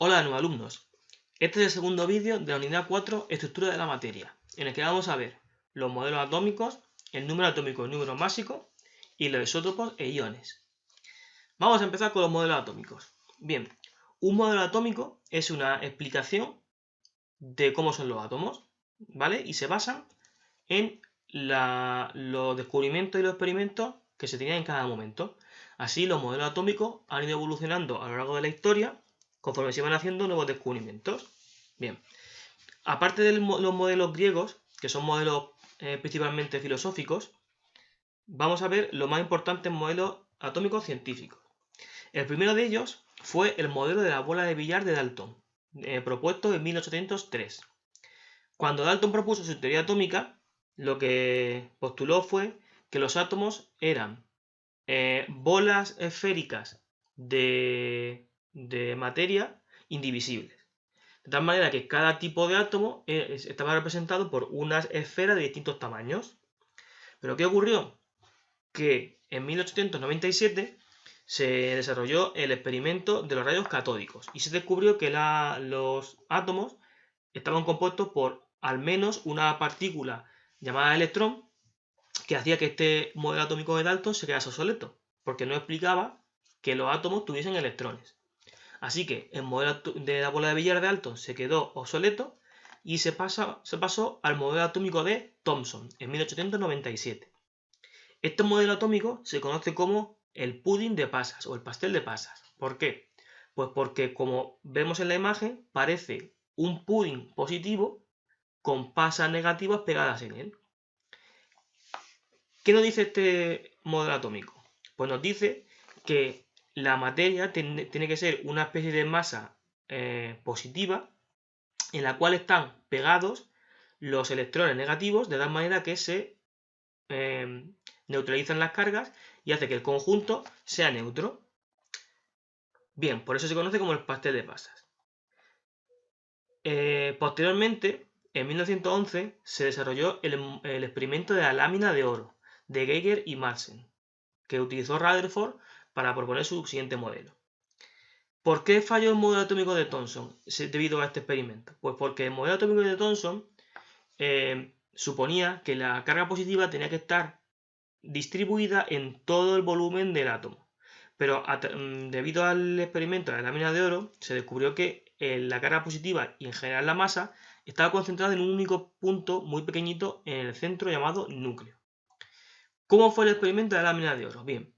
Hola de nuevo alumnos, este es el segundo vídeo de la unidad 4, estructura de la materia, en el que vamos a ver los modelos atómicos, el número atómico y el número másico, y los isótopos e iones. Vamos a empezar con los modelos atómicos. Bien, un modelo atómico es una explicación de cómo son los átomos, ¿vale? Y se basan en los descubrimientos y los experimentos que se tenían en cada momento. Así, los modelos atómicos han ido evolucionando a lo largo de la historia conforme se iban haciendo nuevos descubrimientos. Bien, aparte de los modelos griegos, que son modelos principalmente filosóficos, vamos a ver los más importantes modelos atómicos científicos. El primero de ellos fue el modelo de la bola de billar de Dalton, propuesto en 1803. Cuando Dalton propuso su teoría atómica, lo que postuló fue que los átomos eran bolas esféricas de materia indivisibles. De tal manera que cada tipo de átomo estaba representado por unas esferas de distintos tamaños. ¿Pero qué ocurrió? Que en 1897 se desarrolló el experimento de los rayos catódicos y se descubrió que los átomos estaban compuestos por al menos una partícula llamada electrón, que hacía que este modelo atómico de Dalton se quedase obsoleto, porque no explicaba que los átomos tuviesen electrones. Así que el modelo de la bola de billar de Dalton se quedó obsoleto y se pasó al modelo atómico de Thomson en 1897. Este modelo atómico se conoce como el pudding de pasas o el pastel de pasas. ¿Por qué? Pues porque, como vemos en la imagen, parece un pudding positivo con pasas negativas pegadas en él. ¿Qué nos dice este modelo atómico? Pues nos dice que la materia tiene que ser una especie de masa positiva en la cual están pegados los electrones negativos de tal manera que se neutralizan las cargas y hace que el conjunto sea neutro. Bien, por eso se conoce como el pastel de pasas. Posteriormente, en 1911, se desarrolló el experimento de la lámina de oro de Geiger y Madsen, que utilizó Rutherford para proponer su siguiente modelo. ¿Por qué falló el modelo atómico de Thomson debido a este experimento? Pues porque el modelo atómico de Thomson suponía que la carga positiva tenía que estar distribuida en todo el volumen del átomo. Pero debido al experimento de la lámina de oro, se descubrió que la carga positiva y en general la masa estaba concentrada en un único punto muy pequeñito en el centro llamado núcleo. ¿Cómo fue el experimento de la lámina de oro? Bien,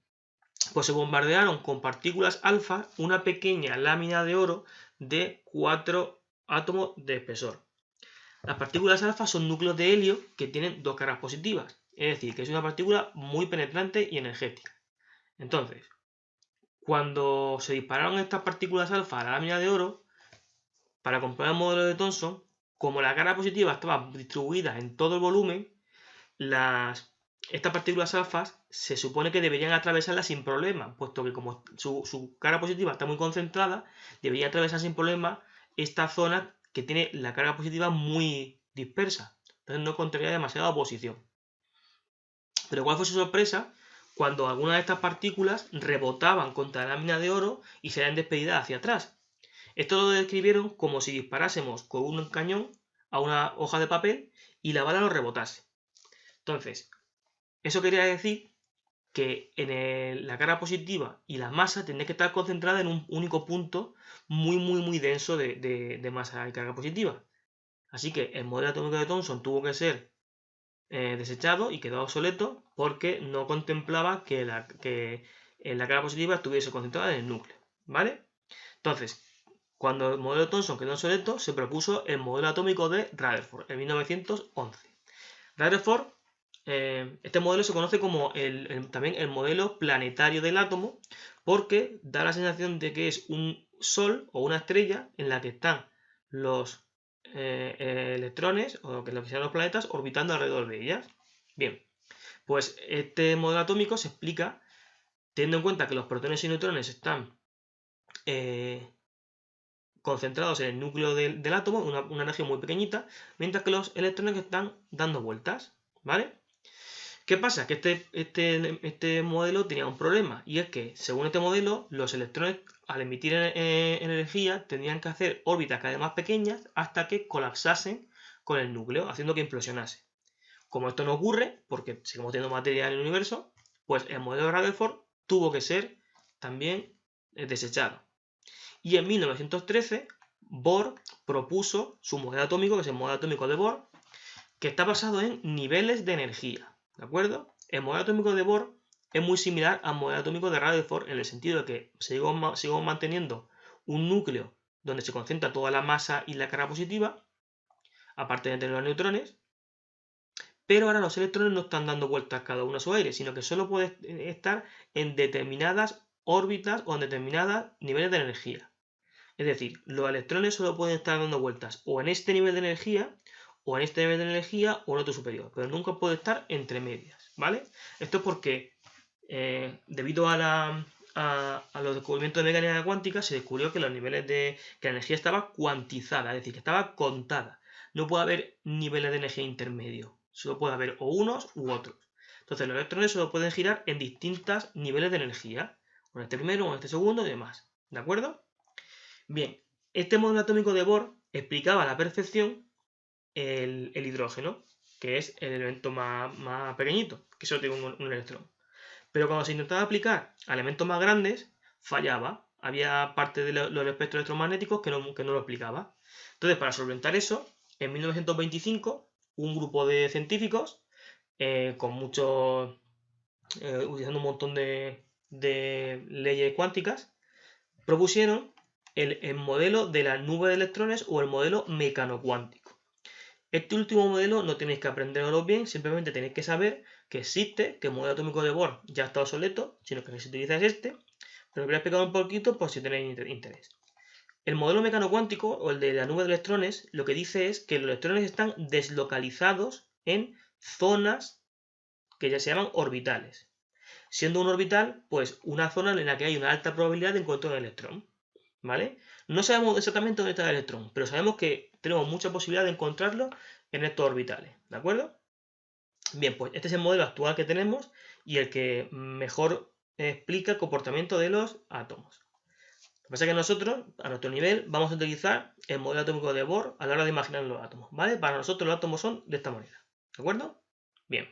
pues se bombardearon con partículas alfa una pequeña lámina de oro de 4 átomos de espesor. Las partículas alfa son núcleos de helio que tienen dos cargas positivas, es decir, que es una partícula muy penetrante y energética. Entonces, cuando se dispararon estas partículas alfa a la lámina de oro, para comprobar el modelo de Thomson, como la carga positiva estaba distribuida en todo el volumen, estas partículas alfas se supone que deberían atravesarla sin problema, puesto que como su carga positiva está muy concentrada, debería atravesar sin problema esta zona que tiene la carga positiva muy dispersa. Entonces no encontraría demasiada oposición. Pero ¿cuál fue su sorpresa? Cuando algunas de estas partículas rebotaban contra la lámina de oro y se eran despedidas hacia atrás. Esto lo describieron como si disparásemos con un cañón a una hoja de papel y la bala nos rebotase. Entonces, eso quería decir que la carga positiva y la masa tendría que estar concentrada en un único punto muy denso de masa y carga positiva. Así que el modelo atómico de Thomson tuvo que ser desechado y quedó obsoleto porque no contemplaba que la carga positiva estuviese concentrada en el núcleo. ¿Vale? Entonces, cuando el modelo de Thomson quedó obsoleto, se propuso el modelo atómico de Rutherford en 1911. Rutherford, este modelo se conoce como también el modelo planetario del átomo porque da la sensación de que es un sol o una estrella en la que están los electrones o lo que sean los planetas orbitando alrededor de ellas. Bien, pues este modelo atómico se explica teniendo en cuenta que los protones y neutrones están concentrados en el núcleo del átomo, una energía muy pequeñita, mientras que los electrones están dando vueltas, ¿vale? ¿Qué pasa? Que este modelo tenía un problema, y es que, según este modelo, los electrones, al emitir energía, tendrían que hacer órbitas cada vez más pequeñas hasta que colapsasen con el núcleo, haciendo que implosionase. Como esto no ocurre, porque seguimos teniendo materia en el universo, pues el modelo de Rutherford tuvo que ser también desechado. Y en 1913, Bohr propuso su modelo atómico, que es el modelo atómico de Bohr, que está basado en niveles de energía. ¿De acuerdo? El modelo atómico de Bohr es muy similar al modelo atómico de Rutherford en el sentido de que seguimos manteniendo un núcleo donde se concentra toda la masa y la carga positiva, aparte de tener los neutrones, pero ahora los electrones no están dando vueltas cada uno a su aire, sino que solo pueden estar en determinadas órbitas o en determinados niveles de energía. Es decir, los electrones solo pueden estar dando vueltas o en este nivel de energía, o en este nivel de energía, o en otro superior, pero nunca puede estar entre medias, ¿vale? Esto es porque, debido a los descubrimientos de mecánica cuántica, se descubrió que los niveles que la energía estaba cuantizada, es decir, que estaba contada. No puede haber niveles de energía intermedios, solo puede haber o unos u otros. Entonces, los electrones solo pueden girar en distintos niveles de energía, o en este primero, o en este segundo y demás, ¿de acuerdo? Bien, este modelo atómico de Bohr explicaba a la perfección el hidrógeno, que es el elemento más pequeñito, que solo tiene un electrón. Pero cuando se intentaba aplicar a elementos más grandes, fallaba. Había parte de los espectros electromagnéticos que no lo explicaba. Entonces, para solventar eso, en 1925, un grupo de científicos, utilizando un montón de leyes cuánticas, propusieron el modelo de la nube de electrones o el modelo mecanocuántico. Este último modelo no tenéis que aprenderlo bien, simplemente tenéis que saber que existe, que el modelo atómico de Bohr ya está obsoleto, sino que se utiliza es este, pero os voy a explicar un poquito por si tenéis interés. El modelo mecanocuántico o el de la nube de electrones lo que dice es que los electrones están deslocalizados en zonas que ya se llaman orbitales. Siendo un orbital, pues una zona en la que hay una alta probabilidad de encontrar un electrón, ¿vale? No sabemos exactamente dónde está el electrón, pero sabemos que tenemos mucha posibilidad de encontrarlo en estos orbitales, ¿de acuerdo? Bien, pues este es el modelo actual que tenemos y el que mejor explica el comportamiento de los átomos. Lo que pasa es que nosotros, a nuestro nivel, vamos a utilizar el modelo atómico de Bohr a la hora de imaginar los átomos, ¿vale? Para nosotros los átomos son de esta manera, ¿de acuerdo? Bien.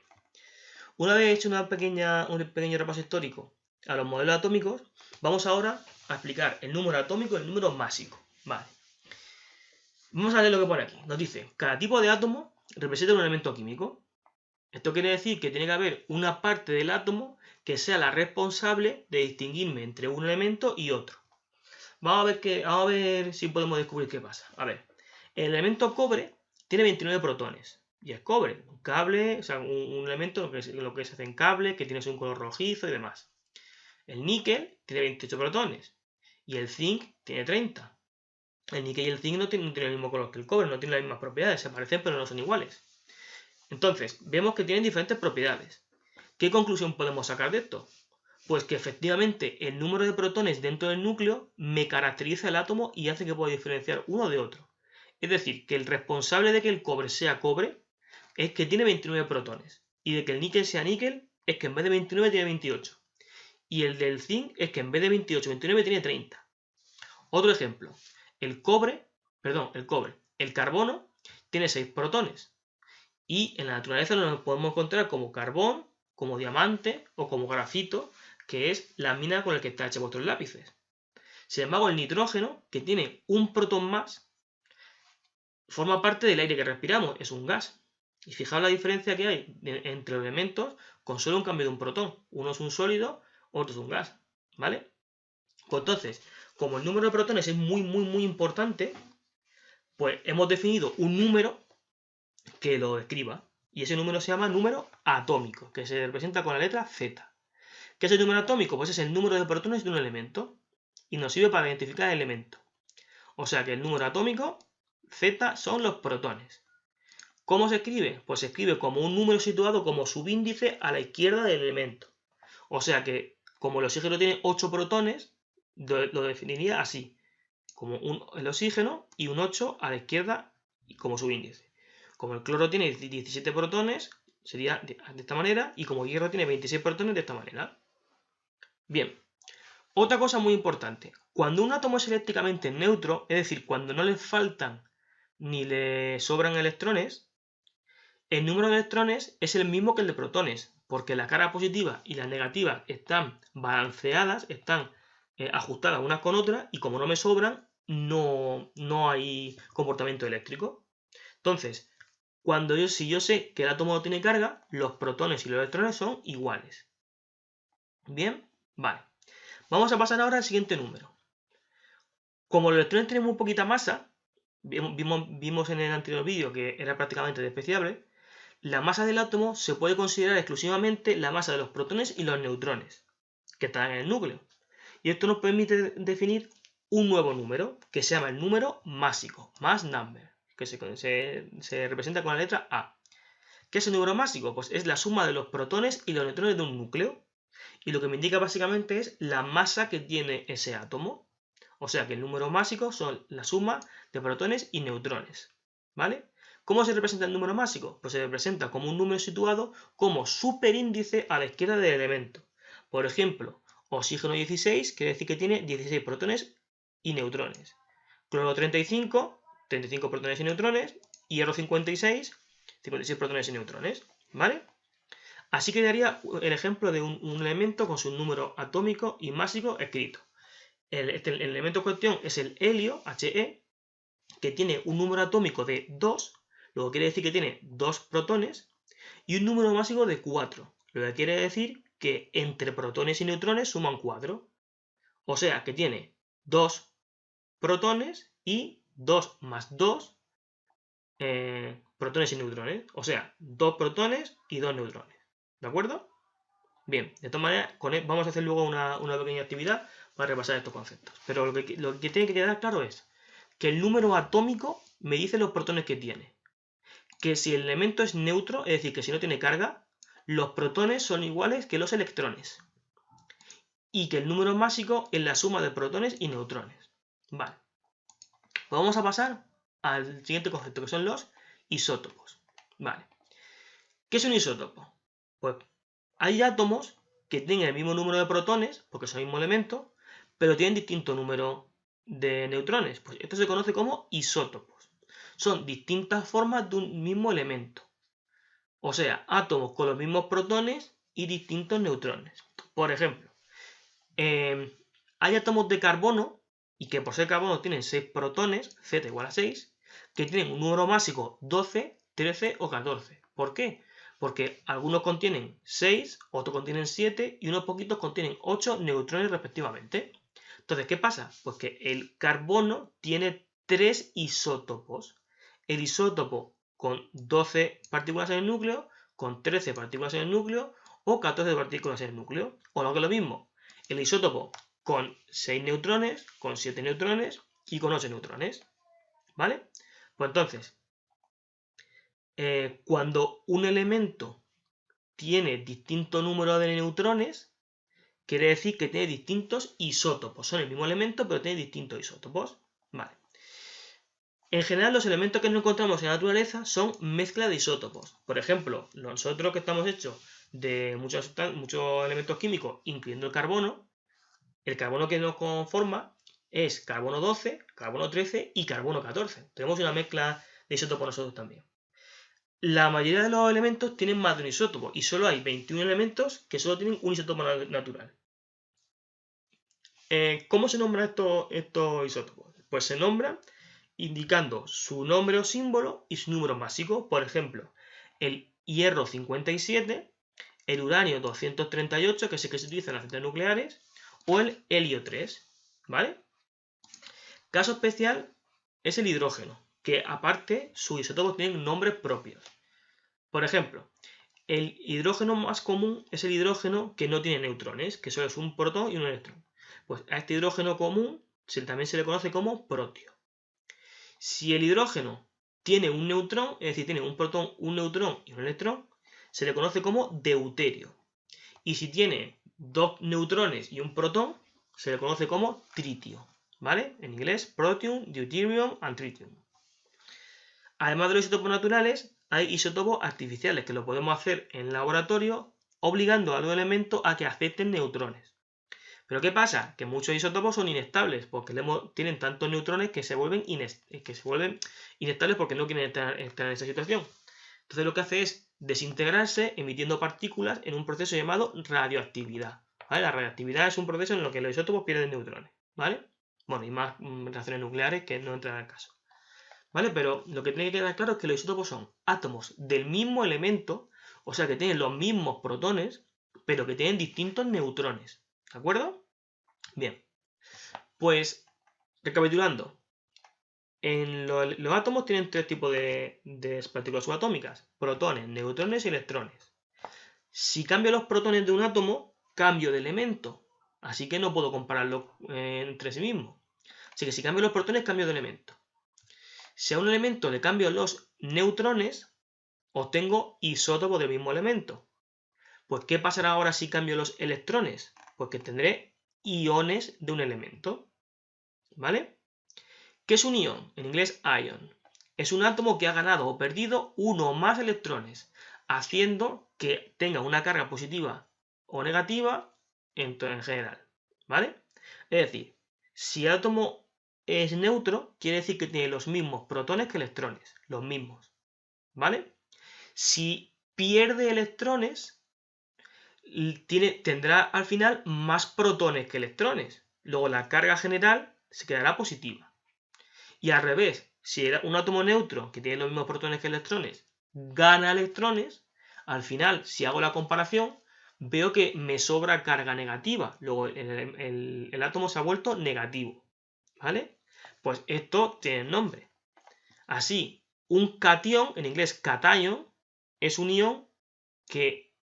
Una vez hecho un pequeño repaso histórico a los modelos atómicos, vamos ahora a explicar el número atómico y el número másico. Vale. Vamos a leer lo que pone aquí. Nos dice, cada tipo de átomo representa un elemento químico. Esto quiere decir que tiene que haber una parte del átomo que sea la responsable de distinguirme entre un elemento y otro. Vamos a ver si podemos descubrir qué pasa. A ver, el elemento cobre tiene 29 protones. Y es cobre, un cable, o sea, un elemento lo que se hace en cable, que tiene un color rojizo y demás. El níquel tiene 28 protones. Y el zinc tiene 30. El níquel y el zinc no tienen el mismo color que el cobre, no tienen las mismas propiedades, se parecen pero no son iguales. Entonces, vemos que tienen diferentes propiedades. ¿Qué conclusión podemos sacar de esto? Pues que efectivamente el número de protones dentro del núcleo me caracteriza el átomo y hace que pueda diferenciar uno de otro. Es decir, que el responsable de que el cobre sea cobre es que tiene 29 protones. Y de que el níquel sea níquel es que en vez de 29 tiene 28. Y el del zinc es que en vez de 28, 29 tiene 30. Otro ejemplo. El carbono tiene 6 protones. Y en la naturaleza nos podemos encontrar como carbón, como diamante o como grafito, que es la mina con la que está hecho vuestros lápices. Sin embargo, el nitrógeno, que tiene un protón más, forma parte del aire que respiramos, es un gas. Y fijaos la diferencia que hay entre los elementos con solo un cambio de un protón. Uno es un sólido, otro es un gas, ¿vale? Pues entonces, como el número de protones es muy importante, pues hemos definido un número que lo describa. Y ese número se llama número atómico, que se representa con la letra Z. ¿Qué es el número atómico? Pues es el número de protones de un elemento. Y nos sirve para identificar el elemento. O sea que el número atómico, Z, son los protones. ¿Cómo se escribe? Pues se escribe como un número situado como subíndice a la izquierda del elemento. O sea que, como el oxígeno tiene 8 protones, lo definiría así. Como el oxígeno y un 8 a la izquierda como subíndice. Como el cloro tiene 17 protones, sería de esta manera, y como hierro tiene 26 protones, de esta manera. Bien, otra cosa muy importante, cuando un átomo es eléctricamente neutro, es decir, cuando no le faltan ni le sobran electrones, el número de electrones es el mismo que el de protones, porque la cara positiva y la negativa están balanceadas, están ajustadas unas con otras, y como no me sobran, no hay comportamiento eléctrico. Entonces, si yo sé que el átomo no tiene carga, los protones y los electrones son iguales. Bien, vale. Vamos a pasar ahora al siguiente número. Como los electrones tienen muy poquita masa, vimos en el anterior vídeo que era prácticamente despreciable, la masa del átomo se puede considerar exclusivamente la masa de los protones y los neutrones, que están en el núcleo. Y esto nos permite definir un nuevo número, que se llama el número másico, mass number, que se representa con la letra A. ¿Qué es el número másico? Pues es la suma de los protones y los neutrones de un núcleo. Y lo que me indica básicamente es la masa que tiene ese átomo. O sea que el número másico son la suma de protones y neutrones. ¿Vale? ¿Cómo se representa el número másico? Pues se representa como un número situado como superíndice a la izquierda del elemento. Por ejemplo, oxígeno 16 quiere decir que tiene 16 protones y neutrones. Cloro 35, 35 protones y neutrones. Hierro 56, 56 protones y neutrones. ¿Vale? Así quedaría el ejemplo de un elemento con su número atómico y másico escrito. El elemento en cuestión es el helio, He, que tiene un número atómico de 2, lo que quiere decir que tiene 2 protones, y un número másico de 4, lo que quiere decir que entre protones y neutrones suman 4. O sea que tiene 2 protones y 2 más 2 protones y neutrones. O sea, 2 protones y 2 neutrones. ¿De acuerdo? Bien, de todas maneras, vamos a hacer luego una pequeña actividad para repasar estos conceptos. Pero lo que tiene que quedar claro es que el número atómico me dice los protones que tiene. Que si el elemento es neutro, es decir, que si no tiene carga, los protones son iguales que los electrones. Y que el número másico es la suma de protones y neutrones. Vale. Pues vamos a pasar al siguiente concepto, que son los isótopos. Vale. ¿Qué es un isótopo? Pues hay átomos que tienen el mismo número de protones, porque son el mismo elemento, pero tienen distinto número de neutrones. Pues esto se conoce como isótopos. Son distintas formas de un mismo elemento. O sea, átomos con los mismos protones y distintos neutrones. Por ejemplo, hay átomos de carbono, y que por ser carbono tienen 6 protones, Z igual a 6, que tienen un número másico 12, 13 o 14. ¿Por qué? Porque algunos contienen 6, otros contienen 7 y unos poquitos contienen 8 neutrones respectivamente. Entonces, ¿qué pasa? Pues que el carbono tiene 3 isótopos. El isótopo con 12 partículas en el núcleo, con 13 partículas en el núcleo o 14 partículas en el núcleo. O lo que es lo mismo, el isótopo con 6 neutrones, con 7 neutrones y con 8 neutrones. ¿Vale? Pues entonces, cuando un elemento tiene distinto número de neutrones, quiere decir que tiene distintos isótopos. Son el mismo elemento, pero tiene distintos isótopos. Vale. En general, los elementos que nos encontramos en la naturaleza son mezcla de isótopos. Por ejemplo, nosotros que estamos hechos de muchos elementos químicos, incluyendo el carbono que nos conforma es carbono 12, carbono 13 y carbono 14. Tenemos una mezcla de isótopos nosotros también. La mayoría de los elementos tienen más de un isótopo y solo hay 21 elementos que solo tienen un isótopo natural. ¿Cómo se nombran estos isótopos? Pues se nombran indicando su nombre o símbolo y su número másico. Por ejemplo, el hierro 57, el uranio 238, que es el que se utiliza en las centrales nucleares, o el helio 3, ¿vale? Caso especial es el hidrógeno, que aparte sus isótopos tienen nombres propios. Por ejemplo, el hidrógeno más común es el hidrógeno que no tiene neutrones, que solo es un protón y un electrón. Pues a este hidrógeno común también se le conoce como protio. Si el hidrógeno tiene un neutrón, es decir, tiene un protón, un neutrón y un electrón, se le conoce como deuterio. Y si tiene 2 neutrones y un protón, se le conoce como tritio. ¿Vale? En inglés, protium, deuterium and tritium. Además de los isótopos naturales, hay isótopos artificiales que lo podemos hacer en laboratorio obligando a los elementos a que acepten neutrones. Pero ¿qué pasa? Que muchos isótopos son inestables porque tienen tantos neutrones que se vuelven inestables porque no quieren estar en esa situación. Entonces lo que hace es desintegrarse emitiendo partículas en un proceso llamado radioactividad. ¿Vale? La radioactividad es un proceso en el que los isótopos pierden neutrones. ¿Vale? Bueno, y más reacciones nucleares que no entran al caso. ¿Vale? Pero lo que tiene que quedar claro es que los isótopos son átomos del mismo elemento, o sea que tienen los mismos protones, pero que tienen distintos neutrones. ¿De acuerdo? Bien. Pues, recapitulando. Los átomos tienen tres tipos de partículas subatómicas: protones, neutrones y electrones. Si cambio los protones de un átomo, cambio de elemento. Así que no puedo compararlos entre sí mismos. Así que si cambio los protones, cambio de elemento. Si a un elemento le cambio los neutrones, obtengo isótopos del mismo elemento. Pues, ¿qué pasará ahora si cambio los electrones? Pues que tendré iones de un elemento. ¿Vale? ¿Qué es un ion? En inglés, ion. Es un átomo que ha ganado o perdido uno o más electrones, haciendo que tenga una carga positiva o negativa en general. ¿Vale? Es decir, si el átomo es neutro, quiere decir que tiene los mismos protones que electrones. Los mismos. ¿Vale? Si pierde electrones, tendrá al final más protones que electrones. Luego la carga general se quedará positiva. Y al revés, si era un átomo neutro que tiene los mismos protones que electrones gana electrones, al final, si hago la comparación, veo que me sobra carga negativa. Luego el átomo se ha vuelto negativo. ¿Vale? Pues esto tiene nombre. Así, un catión, en inglés cation, es un ion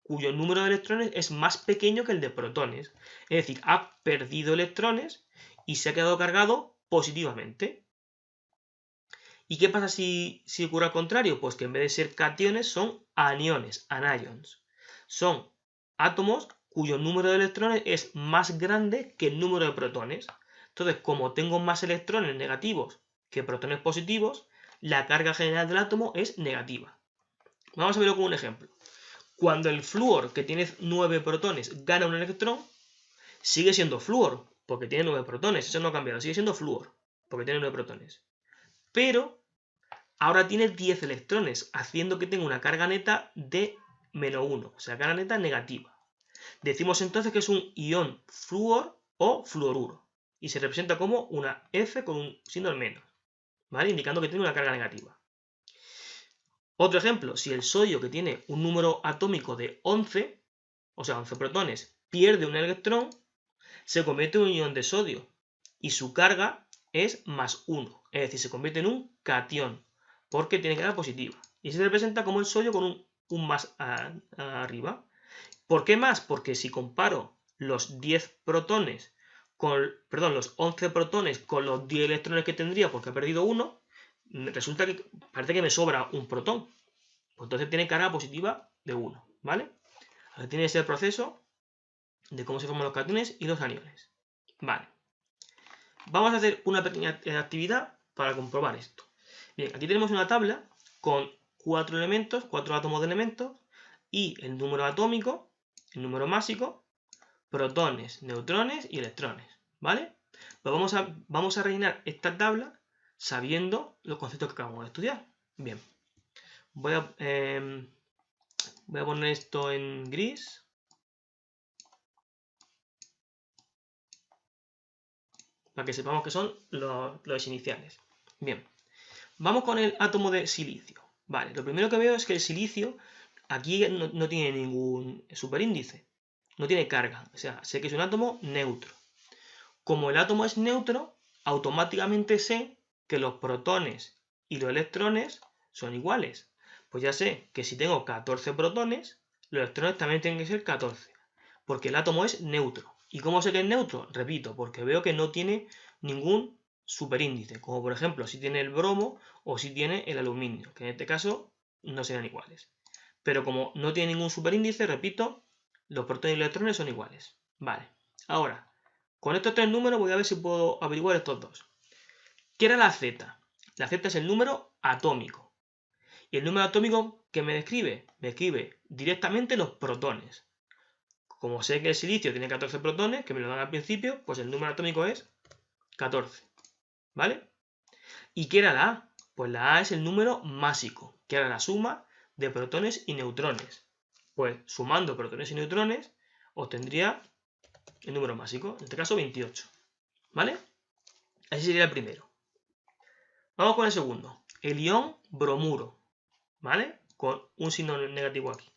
cuyo número de electrones es más pequeño que el de protones. Es decir, ha perdido electrones y se ha quedado cargado positivamente. ¿Y qué pasa si ocurre al contrario? Pues que en vez de ser cationes son aniones, anions. Son átomos cuyo número de electrones es más grande que el número de protones. Entonces, como tengo más electrones negativos que protones positivos, la carga general del átomo es negativa. Vamos a verlo con un ejemplo. Cuando el flúor, que tiene 9 protones, gana un electrón, sigue siendo flúor, porque tiene 9 protones. Eso no ha cambiado, sigue siendo flúor, porque tiene 9 protones. Pero ahora tiene 10 electrones, haciendo que tenga una carga neta de -1, o sea, carga neta negativa. Decimos entonces que es un ion flúor o fluoruro, y se representa como una F con un signo de menos, ¿vale? Indicando que tiene una carga negativa. Otro ejemplo, si el sodio, que tiene un número atómico de 11, o sea, 11 protones, pierde un electrón, se convierte en un ion de sodio, y su carga es +1, es decir, se convierte en un catión, porque tiene carga positiva. Y se representa como el sodio con un más arriba. ¿Por qué más? Porque si comparo los 10 protones los 11 protones con los 10 electrones que tendría porque he perdido uno, resulta que parece que me sobra un protón. Pues entonces tiene carga positiva de 1, ¿vale? Aquí tiene ese proceso de cómo se forman los cationes y los aniones. Vale. Vamos a hacer una pequeña actividad para comprobar esto. Bien, aquí tenemos una tabla con 4 elementos, 4 átomos de elementos y el número atómico, el número másico, protones, neutrones y electrones, ¿vale? Pues vamos a rellenar esta tabla sabiendo los conceptos que acabamos de estudiar. Bien, voy a poner esto en gris. Para que sepamos que son los iniciales. Bien, vamos con el átomo de silicio. Vale, lo primero que veo es que el silicio aquí no tiene ningún superíndice, no tiene carga, o sea, sé que es un átomo neutro. Como el átomo es neutro, automáticamente sé que los protones y los electrones son iguales. Pues ya sé que si tengo 14 protones, los electrones también tienen que ser 14, porque el átomo es neutro. ¿Y cómo sé que es neutro? Repito, porque veo que no tiene ningún superíndice, como por ejemplo si tiene el bromo o si tiene el aluminio, que en este caso no serán iguales. Pero como no tiene ningún superíndice, repito, los protones y los electrones son iguales. Vale, ahora, con estos tres números voy a ver si puedo averiguar estos dos. ¿Qué era la Z? La Z es el número atómico. ¿Y el número atómico qué me describe? Me describe directamente los protones. Como sé que el silicio tiene 14 protones, que me lo dan al principio, pues el número atómico es 14. ¿Vale? ¿Y qué era la A? Pues la A es el número másico, que era la suma de protones y neutrones. Pues sumando protones y neutrones, obtendría el número másico, en este caso 28. ¿Vale? Así sería el primero. Vamos con el segundo. El ion bromuro. ¿Vale? Con un signo negativo aquí.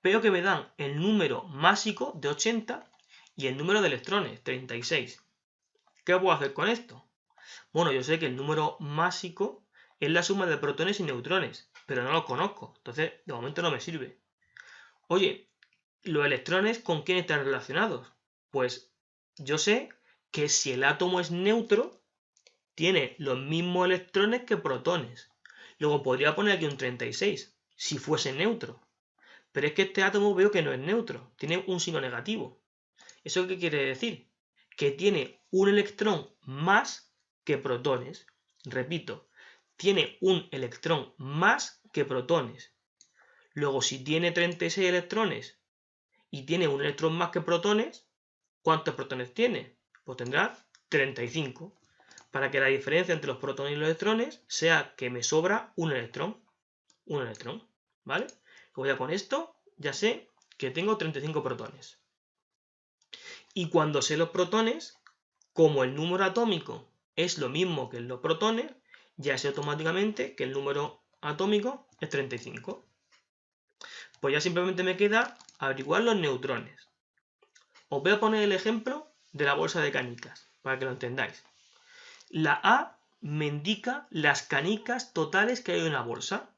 Veo que me dan el número másico de 80 y el número de electrones, 36. ¿Qué puedo hacer con esto? Bueno, yo sé que el número másico es la suma de protones y neutrones, pero no los conozco, entonces de momento no me sirve. Oye, ¿los electrones con quién están relacionados? Pues yo sé que si el átomo es neutro, tiene los mismos electrones que protones. Luego podría poner aquí un 36, si fuese neutro. Pero es que este átomo veo que no es neutro, tiene un signo negativo. ¿Eso qué quiere decir? Que tiene un electrón más que protones. Repito, tiene un electrón más que protones. Luego, si tiene 36 electrones y tiene un electrón más que protones, ¿cuántos protones tiene? Pues tendrá 35. Para que la diferencia entre los protones y los electrones sea que me sobra un electrón. Un electrón, ¿vale? Luego ya con esto ya sé que tengo 35 protones. Y cuando sé los protones, como el número atómico es lo mismo que los protones, ya sé automáticamente que el número atómico es 35. Pues ya simplemente me queda averiguar los neutrones. Os voy a poner el ejemplo de la bolsa de canicas, para que lo entendáis. La A me indica las canicas totales que hay en una bolsa.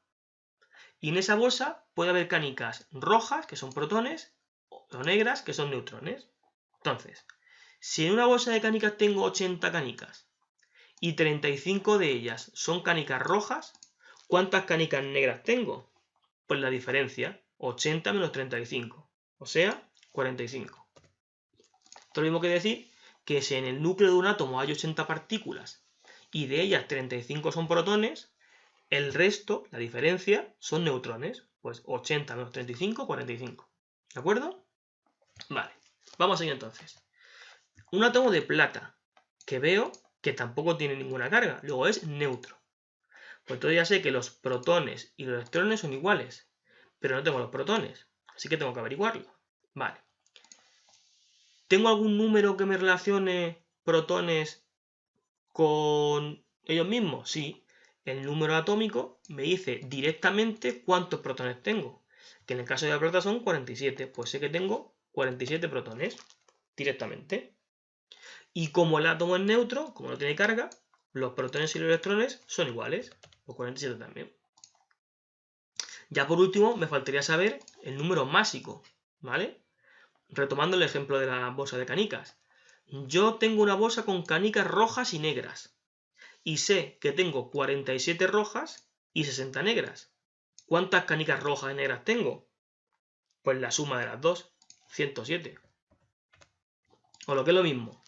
Y en esa bolsa puede haber canicas rojas, que son protones, o negras, que son neutrones. Entonces, si en una bolsa de canicas tengo 80 canicas y 35 de ellas son canicas rojas, ¿cuántas canicas negras tengo? Pues la diferencia, 80 menos 35, o sea, 45. Esto es lo mismo que decir que si en el núcleo de un átomo hay 80 partículas y de ellas 35 son protones, el resto, la diferencia, son neutrones. Pues 80 menos 35, 45. ¿De acuerdo? Vale, vamos allá entonces. Un átomo de plata, que veo que tampoco tiene ninguna carga, luego es neutro. Pues entonces ya sé que los protones y los electrones son iguales, pero no tengo los protones, así que tengo que averiguarlo. Vale. ¿Tengo algún número que me relacione protones con ellos mismos? Sí. El número atómico me dice directamente cuántos protones tengo, que en el caso de la plata son 47, pues sé que tengo 47 protones directamente. Y como el átomo es neutro, como no tiene carga, los protones y los electrones son iguales, los 47 también. Ya por último, me faltaría saber el número másico, ¿vale? Retomando el ejemplo de la bolsa de canicas. Yo tengo una bolsa con canicas rojas y negras. Y sé que tengo 47 rojas y 60 negras. ¿Cuántas canicas rojas y negras tengo? Pues la suma de las dos, 107. O lo que es lo mismo,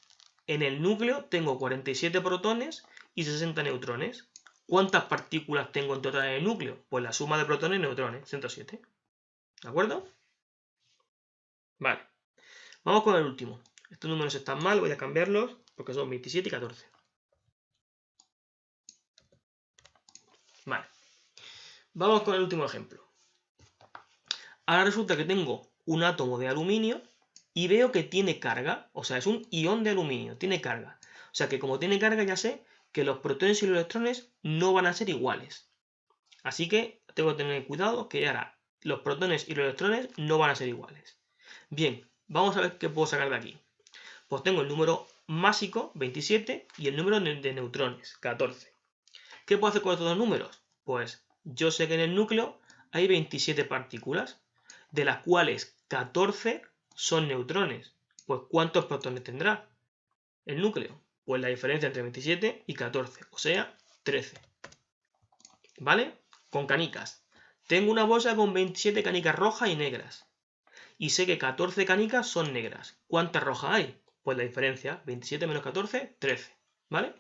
en el núcleo tengo 47 protones y 60 neutrones. ¿Cuántas partículas tengo en total en el núcleo? Pues la suma de protones y neutrones, 107. ¿De acuerdo? Vale. Vamos con el último. Estos números están mal, voy a cambiarlos porque son 27 y 14. Vale. Vamos con el último ejemplo. Ahora resulta que tengo un átomo de aluminio y veo que tiene carga, o sea, es un ion de aluminio, tiene carga. O sea que como tiene carga ya sé que los protones y los electrones no van a ser iguales. Así que tengo que tener cuidado que ahora los protones y los electrones no van a ser iguales. Bien, vamos a ver qué puedo sacar de aquí. Pues tengo el número másico, 27, y el número de neutrones, 14. ¿Qué puedo hacer con estos dos números? Pues yo sé que en el núcleo hay 27 partículas, de las cuales 14 son neutrones. Pues ¿cuántos protones tendrá el núcleo? Pues la diferencia entre 27 y 14, o sea, 13. ¿Vale? Con canicas. Tengo una bolsa con 27 canicas rojas y negras. Y sé que 14 canicas son negras. ¿Cuántas rojas hay? Pues la diferencia, 27 menos 14, 13. ¿Vale?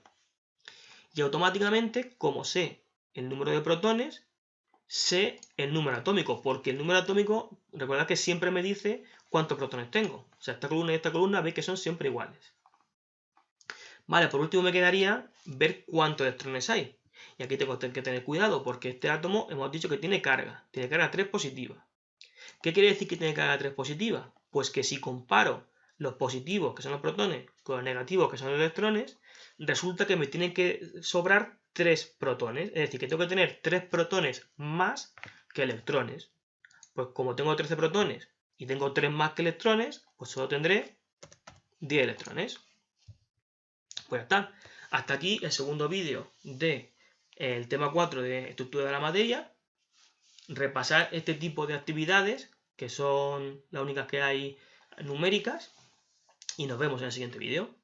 Y automáticamente, como sé el número de protones, sé el número atómico, porque el número atómico, recordad que siempre me dice cuántos protones tengo. O sea, esta columna y esta columna veis que son siempre iguales. Vale, por último me quedaría ver cuántos electrones hay. Y aquí tengo que tener cuidado, porque este átomo hemos dicho que tiene carga 3 positiva. ¿Qué quiere decir que tiene carga 3 positiva? Pues que si comparo los positivos, que son los protones, con los negativos, que son los electrones, resulta que me tienen que sobrar 3 protones. Es decir, que tengo que tener 3 protones más que electrones. Pues como tengo 13 protones y tengo 3 más que electrones, pues solo tendré 10 electrones. Pues ya está. Hasta aquí el segundo vídeo del tema 4 de estructura de la materia. Repasar este tipo de actividades, que son las únicas que hay numéricas, y nos vemos en el siguiente vídeo.